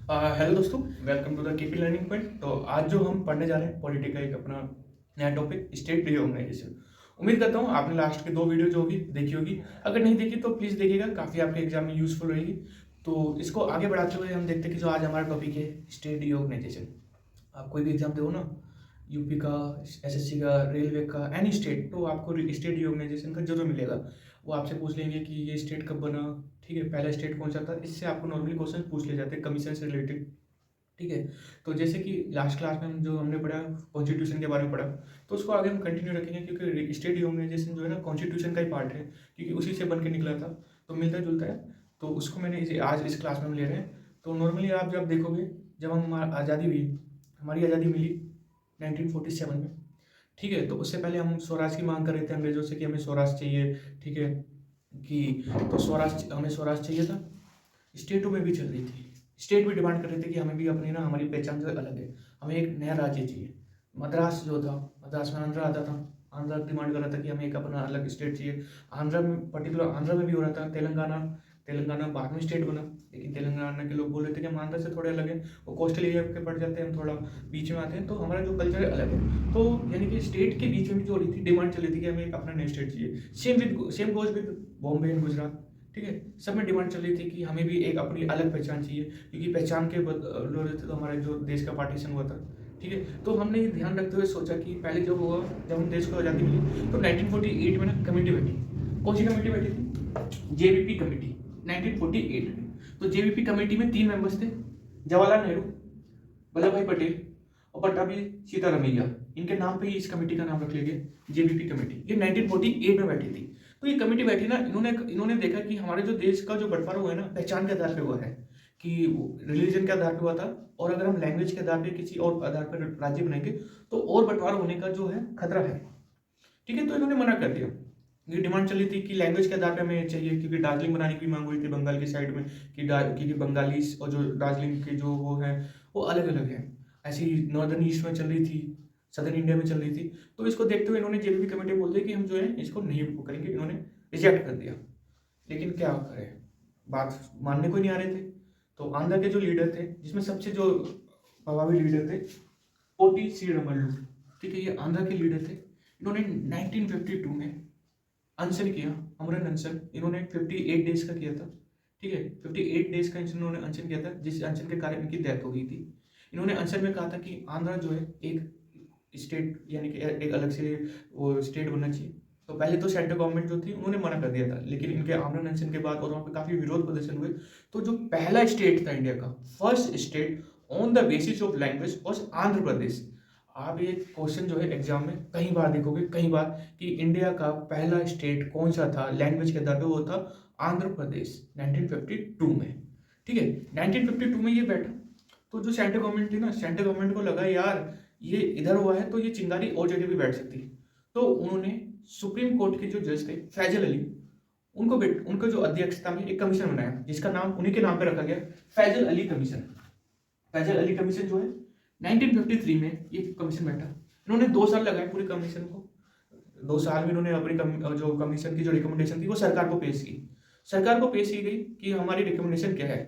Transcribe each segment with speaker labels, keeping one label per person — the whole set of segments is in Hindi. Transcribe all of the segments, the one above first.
Speaker 1: हेलो दोस्तों, welcome to the KP learning point. तो आज जो हम पढ़ने जा रहे हैं पॉलिटी का एक अपना नया टॉपिक स्टेट रिऑर्गेनाइजेशन। उम्मीद करता हूँ आपने लास्ट के 2 वीडियो जो होगी देखी होगी। अगर नहीं देखी तो प्लीज़ देखिएगा, काफ़ी आपके एग्जाम में यूजफुल रहेगी। तो इसको आगे बढ़ाते हुए हम देखते हैं कि जो आज हमारा टॉपिक है स्टेट रिऑर्गेनाइजेशन। आप कोई भी एग्जाम दो ना, यूपी का, एसएससी का, रेलवे का, एनी स्टेट, तो आपको स्टेट रिऑर्गेनाइजेशन का जरूर मिलेगा। वो आपसे पूछ लेंगे कि ये स्टेट कब बना, ठीक है, पहला स्टेट कौन सा था। इससे आपको नॉर्मली क्वेश्चन पूछ ले जाते हैं कमीशन से रिलेटेड, ठीक है। तो जैसे कि लास्ट क्लास में जो हमने पढ़ा कॉन्स्टिट्यूशन के बारे में पढ़ा, तो उसको आगे हम कंटिन्यू रखेंगे क्योंकि स्टेट रिऑर्गेनाइजेशन जो है ना कॉन्स्टिट्यूशन का ही पार्ट है, क्योंकि उसी से बन के निकला था, तो मिलता जुलता है। तो उसको मैंने आज इस क्लास में हम ले रहे हैं। तो नॉर्मली आप जब देखोगे, जब हम आज़ादी हुई, हमारी आज़ादी मिली 1947 में, ठीक है। तो उससे पहले हम स्वराज की मांग कर रहे थे अंग्रेजों से कि हमें स्वराज चाहिए, ठीक है, कि तो स्वराज, हमें स्वराज चाहिए था। स्टेटों में भी चल रही थी, स्टेट भी डिमांड कर रहे थे कि हमें भी अपनी ना, हमारी पहचान जो है अलग है, हमें एक नया राज्य चाहिए। मद्रास जो था, मद्रास में आंध्र आता था, आंध्र डिमांड कर रहा था कि हमें एक अपना अलग स्टेट चाहिए। आंध्र में पर्टिकुलर, आंध्र में भी हो रहा था। तेलंगाना, तेलंगाना बाद में स्टेट बना, लेकिन तेलंगाना के लोग बोल रहे थे कि हम आंध्र से थोड़े अलग हैं, वो कोस्टल एरिया के पड़ जाते हैं, हम थोड़ा बीच में आते हैं, तो हमारा जो कल्चर है अलग है। तो यानी कि स्टेट के बीच में भी जो हो रही थी, डिमांड चल रही थी कि हमें एक अपना नया स्टेट चाहिए। Same goes with Bombay and Gujarat, ठीक है। सब में डिमांड चल रही थी कि हमें भी एक अपनी अलग पहचान चाहिए, क्योंकि पहचान के बदौलत थे तो हमारे जो देश का पार्टीशन हुआ था, ठीक है। तो हमने ये ध्यान रखते हुए सोचा कि पहले जब हुआ, जब हम देश को आज़ादी मिली, तो 1948 में ना कमेटी बैठी। कौन सी कमेटी बैठी थी? जेबीपी कमेटी, 1948 में। तो जेबीपी कमेटी में 3 मेंबर्स थे, जवाहरलाल नेहरू, वल्लभ भाई पटेल और पट्टाभी सीतारामैया। इनके नाम पे ही इस कमेटी का नाम रख लिया गया जेबीपी कमेटी। ये 1948 में बैठी थी। तो ये कमेटी बैठी ना, इन्होंने इन्होंने देखा कि हमारे जो देश का जो बंटवारा हुआ है ना, पहचान के आधार पे हुआ है, कि रिलीजन के आधार पे हुआ था, और अगर हम लैंग्वेज के आधार पे किसी और आधार पर राज्य बनाएंगे तो और बंटवारा होने का जो है खतरा है, ठीक है। तो इन्होंने मना कर दिया। ये डिमांड चली थी कि लैंग्वेज के आधार पे हमें चाहिए, क्योंकि दार्जिलिंग बनाने की मांग हुई थी बंगाल की साइड में, कि क्योंकि बंगालीस और जो दार्जिलिंग के जो वो हैं वो अलग अलग हैं। ऐसी नॉर्दर्न ईस्ट में चल रही थी, सदर्न इंडिया में चल रही थी। तो इसको देखते हुए इन्होंने जेबीपी कमेटी बोल दिया कि हम जो है इसको नहीं वो करेंगे, इन्होंने रिजेक्ट कर दिया। लेकिन क्या करें, बात मानने को ही नहीं आ रहे थे। तो आंध्र के जो लीडर थे, जिसमें सबसे जो प्रभावी लीडर थे पोटी श्रीरामुलु, ठीक है, ये आंध्र के लीडर थे। इन्होंने 1952 में अनशन किया, अमरन अनशन। इन्होंने 58 डेज का किया था, ठीक है। 58 डेज का इन्होंने अनशन किया था, जिस अनशन के कारण इनकी डेथ हो गई थी। इन्होंने अनशन में कहा था कि आंध्र जो है एक स्टेट, यानी कि एक अलग से वो स्टेट बनना चाहिए। तो पहले तो सेंट्रल गवर्नमेंट जो थी उन्होंने मना कर दिया था, लेकिन इनके आमरण अनशन के बाद और वहाँ पे काफ़ी विरोध प्रदर्शन हुए। तो जो पहला स्टेट था इंडिया का, first state on the basis of language was Andhra Pradesh. आप ये क्वेश्चन जो है एग्जाम में कई बार देखोगे, कई बार, कि इंडिया का पहला स्टेट कौन सा था लैंग्वेज के आधार पे, वो था आंध्र प्रदेश 1952 में, ठीक है। 1952 में ये बैठा। तो जो सेंट्रल गवर्नमेंट थी ना, सेंट्रल गवर्नमेंट को लगा यार ये इधर हुआ है तो ये चिंगारी और जगह भी बैठ सकती है। तो उन्होंने सुप्रीम कोर्ट के जो जज थे फैजल अली, उनको जो अध्यक्षता में एक कमीशन बनाया, जिसका नाम उन्हीं के नाम पे रखा गया, फैजल अली कमीशन। फैजल अली कमीशन जो है 1953 में ये कमीशन बैठा। इन्होंने 2 साल लगाए पूरे कमीशन को। 2 साल में इन्होंने अपनी जो कमीशन की जो रिकमेंडेशन थी वो सरकार को पेश की। सरकार को पेश की गई कि हमारी रिकमेंडेशन क्या है।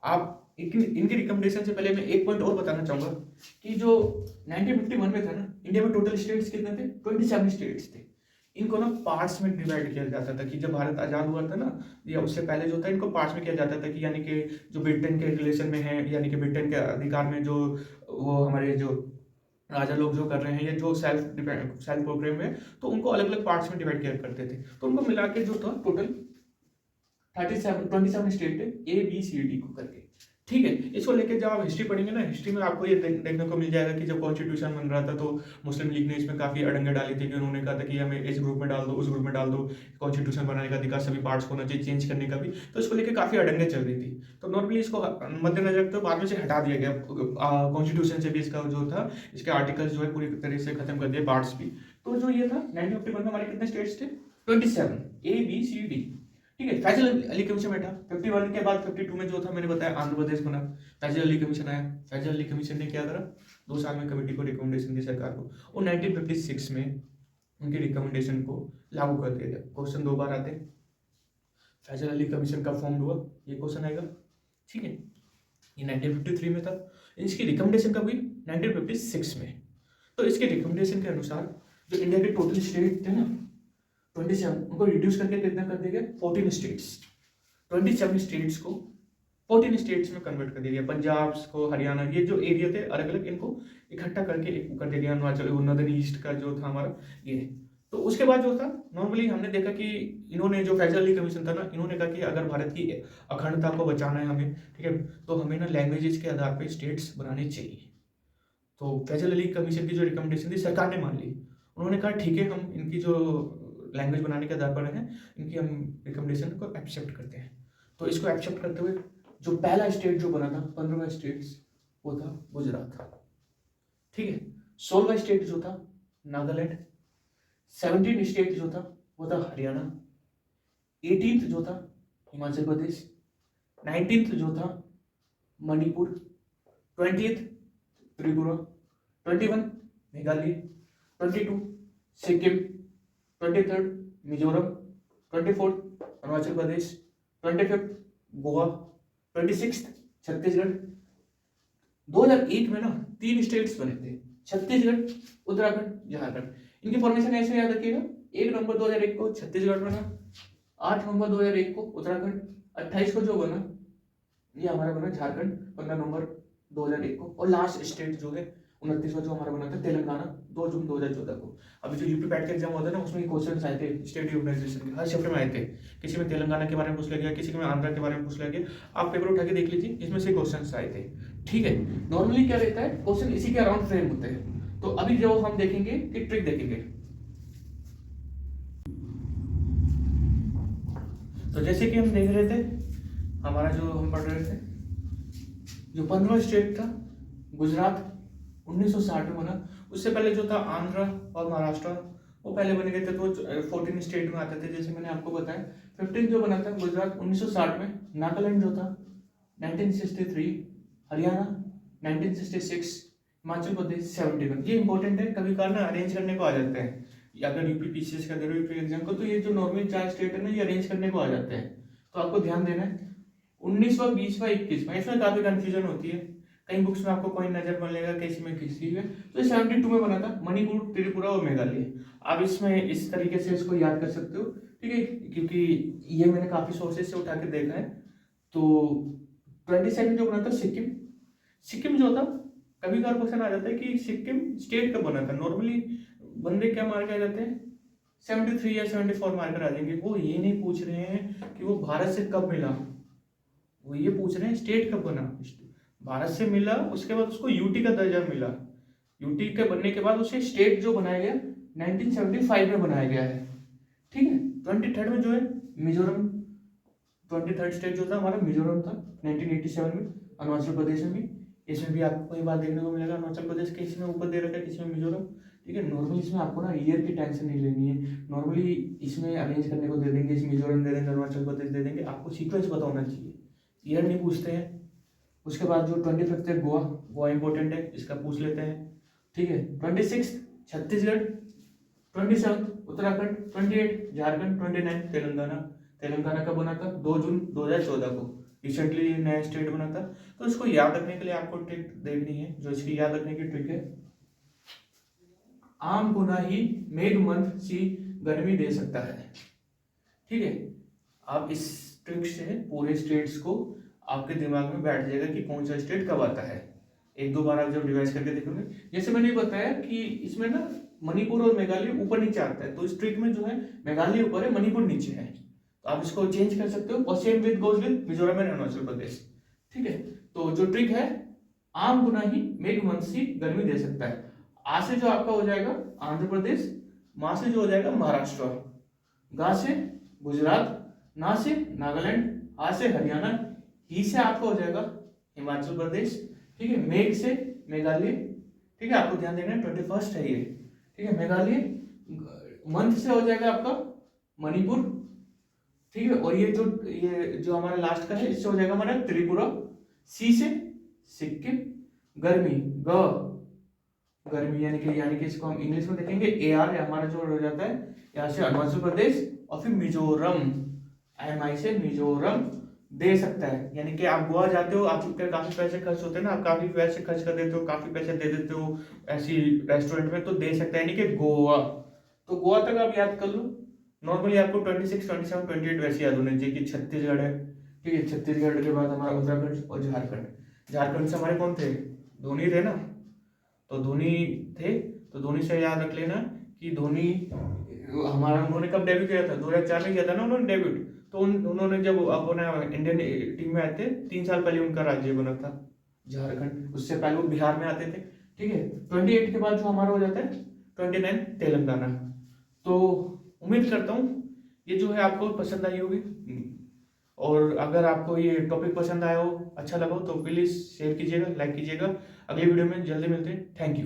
Speaker 1: आप इनकी रिकमेंडेशन से पहले मैं एक पॉइंट और बताना चाहूंगा कि जो 1951 में था ना, इंडिया में टोटल स्टेट्स कितने थे? 27 स्टेट्स थे। इनको ना पार्ट्स में डिवाइड किया जाता था, कि जब भारत आजाद हुआ था ना, या उससे पहले जो था, इनको पार्ट्स में किया जाता था, कि यानी कि जो ब्रिटेन के रिलेशन में है, यानी कि ब्रिटेन के अधिकार में जो वो हमारे जो राजा लोग जो कर रहे हैं, या जो सेल्फ प्रोग्राम है, तो उनको अलग अलग पार्ट्स में डिवाइड किया करते थे। तो उनको मिला के जो था टोटल 27 स्टेट है, ए बी सी डी को करके, ठीक है। इसको लेके जब आप हिस्ट्री पढ़ेंगे ना, हिस्ट्री में आपको ये देखने को मिल जाएगा कि जब कॉन्स्टिट्यूशन बन रहा था तो मुस्लिम लीग ने इसमें काफ़ी अड़ंगे डाली थी, कि उन्होंने कहा था कि हमें इस ग्रुप में डाल दो, उस ग्रुप में डाल दो, कॉन्स्टिट्यूशन बनाने का अधिकार सभी पार्ट्स को होना चाहिए, चेंज करने का भी। तो इसको लेकर काफ़ी अड़ंगे चल रही थी। तो नॉर्मली इसको मद्देनजर रखते हुए बाद में से हटा दिया गया, कॉन्स्टिट्यूशन से भी इसका जो था, इसके आर्टिकल्स जो है पूरी तरह से खत्म कर दिए, पार्ट्स भी। तो जो ये था 1951 में हमारे कितने स्टेट्स थे? 27, ए बी सी डी, ठीक है। फैजल अली कमीशन बैठा 51 के बाद। 52 में जो था मैंने बताया आंध्र प्रदेश बना, फैजल अली कमीशन आया। फैजल अली कमीशन ने क्या करा, 2 साल में कमेटी को रिकमेंडेशन दी सरकार को, और 1956 में उनकी रिकमेंडेशन को लागू कर दिया गया। क्वेश्चन 2 बार आते हैं, फैजल अली कमीशन कब फॉर्म हुआ, ये क्वेश्चन आएगा, ठीक है। ये 1953 में था। इसकी रिकमेंडेशन कब हुई? 1956 में। तो इसके रिकमेंडेशन के अनुसार जो इंडिया के टोटल स्टेट थे ना 27, उनको रिड्यूस करके कितना कर दिया गया? 14 स्टेट्स। 27 स्टेट्स को 14 स्टेट्स में कन्वर्ट कर दिया गया। पंजाब को, हरियाणा, ये जो एरिया थे अलग अलग, इनको इकट्ठा करके एक कर दिया गया। अरुणाचल, नॉर्दर्न ईस्ट का जो था हमारा ये। तो उसके बाद जो था नॉर्मली हमने देखा कि इन्होंने जो फैजल अली कमीशन था ना, इन्होंने कहा कि अगर भारत की अखंडता को बचाना है हमें, ठीक है, तो हमें ना लैंग्वेजेस के आधार पर स्टेट्स बनाने चाहिए। तो फैजल अली कमीशन की जो रिकमेंडेशन थी सरकार ने मान ली। उन्होंने कहा ठीक है, हम इनकी जो लैंग्वेज बनाने के आधार पर है इनकी हम रिकमेंडेशन को एक्सेप्ट करते हैं। तो इसको एक्सेप्ट करते हुए जो पहला स्टेट जो बना था 15वां स्टेट्स, वो था गुजरात। ठीक है। 16वां स्टेट जो था नागालैंड। 17 स्टेट जो था वो था हरियाणा। 18th जो था हिमाचल प्रदेश। 19th जो था मणिपुर। 20th त्रिपुरा। 21 मेघालय। 22 सिक्किम। 23 मिजोरम। 24 अरुणाचल प्रदेश। 25 गोवा। 26 छत्तीसगढ़। 2001 में ना 3 स्टेट्स बने थे, छत्तीसगढ़, उत्तराखंड, झारखंड। इनकी फॉर्मेशन ऐसे याद रखिएगा, 1 नवंबर 2001 को छत्तीसगढ़ बना, 8 नवंबर 2001 को उत्तराखंड, 28 को जो बना ये हमारा बना झारखंड 15 नवंबर 2001 को, और लास्ट स्टेट जो है 29वां जो हमारा बना था तेलंगाना 2 जून 2014 को। अभी जो यूपी पैट का एग्जाम होता है ना, उसमें क्वेश्चन आए थे स्टेट रिकॉग्नाइजेशन के, हर शिफ्ट में आए थे। किसी में तेलंगाना के बारे में पूछ लिया गया, किसी में आंध्रा के बारे में पूछ लिया गया। आप पेपर उठा के देख लीजिए, इसमें से क्वेश्चन आए थे। ठीक है, नॉर्मली क्या रहता है, क्वेश्चन इसी के अराउंड फ्रेम होते हैं। तो अभी जो हम देखेंगे कि ट्रिक देखेंगे। तो जैसे कि हम देख रहे थे, हमारा जो हम पढ़ रहे थे, जो 15वां स्टेट था गुजरात 1960 में बना। उससे पहले जो था आंध्र और महाराष्ट्र, वो पहले बने गए थे, तो 14 स्टेट में आते थे, जैसे मैंने आपको बताया। 15 जो बना था गुजरात 1960 में। नागालैंड जो था 1963, हरियाणा 1966, हिमाचल प्रदेश 71। ये इंपॉर्टेंट है, कभी कभार ना अरेंज करने को आ जाते हैं। अगर यूपी पीसीएस का दे रहे हो एग्जाम को, तो ये जो नॉर्मल 4 स्टेट है ना, ये अरेंज करने को आ जाते हैं, तो आपको ध्यान देना है। 19वां, 20वां, 21वां, इसमें काफी कंफ्यूजन होती है। कई बुक्स में आपको कोई नजर बनेगा, किसी में किसी में। तो 72 में बना था मणिपुर, त्रिपुरा और मेघालय। आप इसमें इस तरीके से इसको याद कर सकते हो, ठीक है, क्योंकि ये मैंने काफी सोर्सेज से उठा के देखा है। तो 22 जो बना था सिक्किम। सिक्किम जो था, कभी कभार क्वेश्चन आ जाता है कि सिक्किम स्टेट कब बना था। नॉर्मली बंदे क्या मार के आ जाते हैं, 73 या 74 मार्कर आ जाएंगे। वो ये नहीं पूछ रहे हैं कि वो भारत से कब मिला, वो ये पूछ रहे हैं स्टेट कब बना। भारत से मिला, उसके बाद उसको यूटी का दर्जा मिला। यूटी के बनने के बाद उसे स्टेट जो बनाया गया 1975 में बनाया गया है। ठीक है। 23rd में जो है मिजोरम, 23rd स्टेट जो था हमारा मिजोरम था 1987 में। अरुणाचल प्रदेश में भी, इसमें भी आपको कई बार देखने को मिलेगा अरुणाचल प्रदेश के, इसमें ऊपर दे रखा है, किसी में मिजोरम। ठीक है। नॉर्मली इसमें आपको ना ईयर की टेंशन नहीं लेनी है। नॉर्मली इसमें अरेंज करने को दे देंगे, इस मिजोरम दे देंगे, अरुणाचल प्रदेश दे देंगे, आपको सीक्वेंस पता होना चाहिए, ईयर नहीं पूछते हैं। उसके बाद जो 25 है गोवा, गोवा इंपॉर्टेंट है, इसका पूछ लेते हैं। ठीक है। 26 छत्तीसगढ़, 27 उत्तराखंड, 28 झारखंड, 29 तेलंगाना। तेलंगाना कब बना था? 2 जून 2014 को, रिसेंटली नया स्टेट बना था। तो इसको याद रखने के लिए आपको ट्रिक देखनी है। जो इसकी याद रखने की ट्रिक है, आम गुना ही मेघ मंथ सी गर्मी दे सकता है। ठीक है। आप इस ट्रिक से पूरे स्टेट्स को आपके दिमाग में बैठ जाएगा कि कौन सा स्टेट कब आता है। 1-2 बार आप जब रिवाइज करके देखोगे, जैसे मैंने बताया कि इसमें ना मणिपुर और मेघालय ऊपर नीचे आता है, तो इस ट्रिक में जो है मेघालय ऊपर है, मणिपुर नीचे है। तो आप इसको चेंज कर सकते हो, और same with goes with Mizoram and Arunachal Pradesh. ठीक है। तो जो ट्रिक है, आम गुना ही मेघ मंथ सी गर्मी दे सकता है। आ से जो आपका हो जाएगा आंध्र प्रदेश, मा से जो हो जाएगा महाराष्ट्र, गा से गुजरात, ना से नागालैंड, आ से हरियाणा, ही से आपका हो जाएगा हिमाचल प्रदेश। ठीक है। मेघ से मेघालय। ठीक है, आपको ध्यान देना है 21 है ये। ठीक है। मेघालय मंथ से हो जाएगा आपका मणिपुर। ठीक है। और ये जो हमारा लास्ट का है, इससे हो जाएगा हमारा त्रिपुरा। सी से सिक्किम। गर्मी, गर्मी यानी कि इसको हम इंग्लिश में देखेंगे AR, हमारा जो हो जाता है यहाँ से अरुणाचल प्रदेश, और फिर मिजोरम, MI से मिजोरम, दे सकता है। यानी कि आप गोवा जाते हो, आपके काफी पैसे खर्च होते हैं ना, आप काफी पैसे खर्च कर देते हो, काफी पैसे दे देते हो ऐसी रेस्टोरेंट में, तो दे सकता है। यानी कि गोवा, तो गोवा तक आप याद कर लो। नॉर्मली आपको 26, 27, 28 वैसे याद होने चाहिए कि छत्तीसगढ़ है, ठीक है। छत्तीसगढ़ के बाद हमारा उत्तराखंड और झारखंड। झारखंड से हमारे कौन थे, धोनी थे ना, तो धोनी थे, तो धोनी से याद रख लेना कि धोनी हमारा, उन्होंने कब डेब्यू किया था, 2004 में किया था ना उन्होंने डेब्यू। तो उन्होंने जब अपना इंडियन टीम में आए थे, 3 साल पहले उनका राज्य बना था झारखंड, उससे पहले वो बिहार में आते थे, ठीक है। 28 के बाद जो हमारा हो जाता है 29 तेलंगाना। तो उम्मीद करता हूँ ये जो है आपको पसंद आई होगी, और अगर आपको ये टॉपिक पसंद आया हो, अच्छा लगा हो, तो प्लीज़ शेयर कीजिएगा, लाइक कीजिएगा। अगली वीडियो में जल्दी मिलते हैं। Thank you.